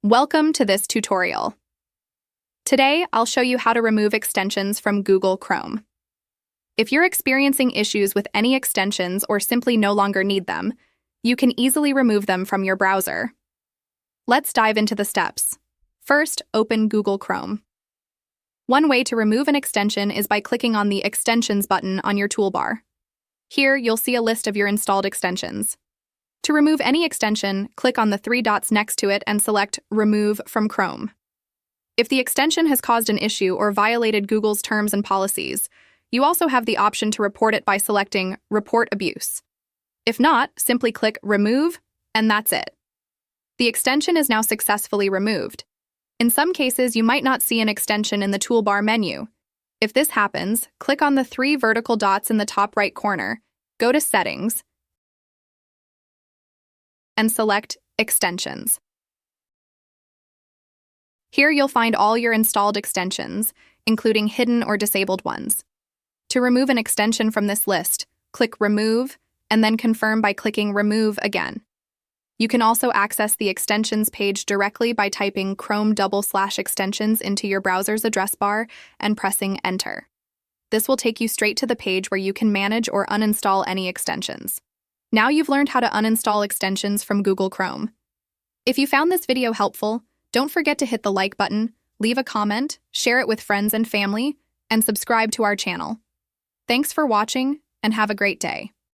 Welcome to this tutorial. Today, I'll show you how to remove extensions from Google Chrome. If you're experiencing issues with any extensions or simply no longer need them, you can easily remove them from your browser. Let's dive into the steps. First, open Google Chrome. One way to remove an extension is by clicking on the Extensions button on your toolbar. Here, you'll see a list of your installed extensions. To remove any extension, click on the three dots next to it and select Remove from Chrome. If the extension has caused an issue or violated Google's terms and policies, you also have the option to report it by selecting Report Abuse. If not, simply click Remove, and that's it. The extension is now successfully removed. In some cases, you might not see an extension in the toolbar menu. If this happens, click on the three vertical dots in the top right corner, go to Settings, and select Extensions. Here you'll find all your installed extensions, including hidden or disabled ones. To remove an extension from this list, click Remove, and then confirm by clicking Remove again. You can also access the Extensions page directly by typing Chrome/extensions into your browser's address bar and pressing Enter. This will take you straight to the page where you can manage or uninstall any extensions. Now you've learned how to uninstall extensions from Google Chrome. If you found this video helpful, don't forget to hit the like button, leave a comment, share it with friends and family, and subscribe to our channel. Thanks for watching, and have a great day.